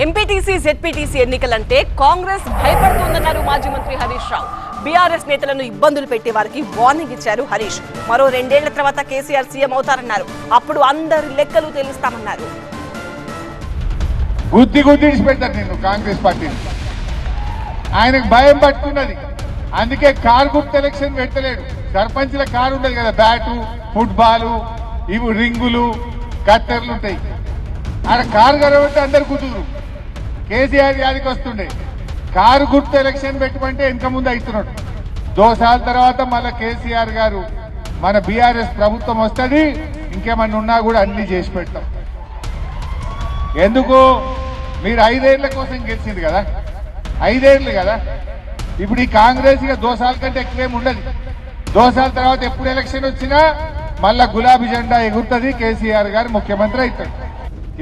MPTC ZPTC ఎన్నికలంటే Congress భయపడుతోందన్నారు మాజీ మంత్రి Harish Rao. BRS నేతలను ఇబ్బందులు పెట్టే వారికి వార్నింగ్ ఇచ్చారు హరీష్. మరో 2 ఏళ్ల తర్వాత కేసీఆర్ సీఎం అవుతారన్నారు. అప్పుడు అందరి లెక్కలు తెలుస్తామన్నారు. గుద్ది పెడతారు నిన్ను కాంగ్రెస్ పార్టీని. ఆయనకు భయం పట్టుకున్నది, అందుకే కారు గుర్తు ఎలక్షన్ పెట్టలేడు. సర్పంచ్ల కారు ఉండదు కదా, బ్యాటు, ఫుట్బాల్, ఇవి రింగులు, కత్తెర్లు ఉంటాయి. ఆడ కారు కలవంటే అందరు కూతురు. కేసీఆర్ యాదికి వస్తుండే కారు గుర్తు ఎలక్షన్ పెట్టమంటే వెనక ముందు అవుతున్నాడు. 2 సార్ల తర్వాత మళ్ళీ కేసీఆర్ గారు మన బీఆర్ఎస్ ప్రభుత్వం వస్తుంది, ఇంకేమన్నా ఉన్నా కూడా అన్ని చేసి పెడతాం. ఎందుకు? మీరు 5 ఏళ్ల కోసం గెలిచింది కదా, 5 ఏళ్ళు కదా. ఇప్పుడు ఈ కాంగ్రెస్ ఇక 2 సార్ల కంటే ఎక్కువేమి ఉండదు. 2 సార్ల తర్వాత ఎప్పుడు ఎలక్షన్ వచ్చినా మళ్ళా గులాబీ జెండా ఎగురుతుంది, కేసీఆర్ గారు ముఖ్యమంత్రి అవుతాడు.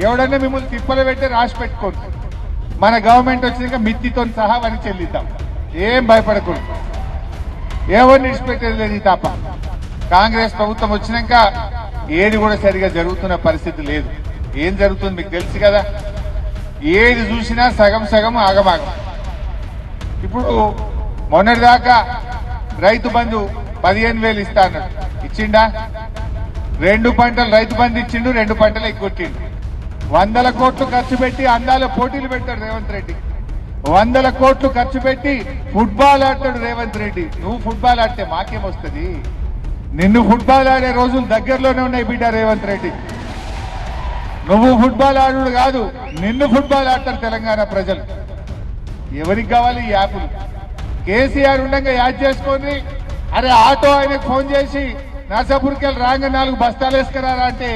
ఎవడన్నా మిమ్మల్ని తిప్పలు పెట్టి రాసి పెట్టుకోండి, మన గవర్నమెంట్ వచ్చినాక మిత్తితో సహా అని చెల్లిద్దాం. ఏం భయపడకూడదు, ఎవరిని విడిచిపెట్టేది లేదు. ఈ తప్ప కాంగ్రెస్ ప్రభుత్వం వచ్చినాక ఏది కూడా సరిగా జరుగుతున్న పరిస్థితి లేదు. ఏం జరుగుతుంది మీకు తెలుసు కదా, ఏది చూసినా సగం ఆగమాగం. ఇప్పుడు మొన్నటిదాకా రైతు బంధు 15,000 ఇస్తా అన్నాడు, ఇచ్చిండా? 2 పంటలు రైతు బంధు ఇచ్చిండు, 2 పంటలు ఎగ్గొట్టిండు. 100 కోట్లు ఖర్చు పెట్టి అందాల పోటీలు పెట్టాడు రేవంత్ రెడ్డి. 100 కోట్లు ఖర్చు పెట్టి ఫుట్బాల్ ఆడతాడు రేవంత్ రెడ్డి. నువ్వు ఫుట్బాల్ ఆడితే మాకేమొస్తుంది? నిన్ను ఫుట్బాల్ ఆడే రోజులు దగ్గరలోనే ఉన్నాయి బిడ్డ రేవంత్ రెడ్డి. నువ్వు ఫుట్బాల్ ఆడు కాదు, నిన్ను ఫుట్బాల్ ఆడతారు తెలంగాణ ప్రజలు. ఎవరికి కావాలి ఈ యాప్లు? కేసీఆర్ ఉండగా యాడ్ చేసుకొని, అరే ఆటో ఆయనకు ఫోన్ చేసి నర్సాపూర్కి వెళ్ళి రాంగ 4 బస్తాలు వేసుకురారా అంటే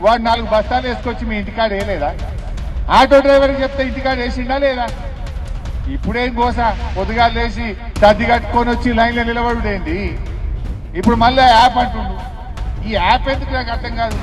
వాడు 4 బస్తాలు వేసుకొచ్చి మీ ఇంటికాడ వేయలేదా? ఆటో డ్రైవర్కి చెప్తే ఇంటికాడ వేసిండా లేదా? ఇప్పుడేం కోసా పొద్దుగా లేచి సర్ది కట్టుకొని వచ్చి లైన్లో నిలబడుడేంటి? ఇప్పుడు మళ్ళీ యాప్ అంటుండు. ఈ యాప్ ఎందుకు నాకు అర్థం కాదు.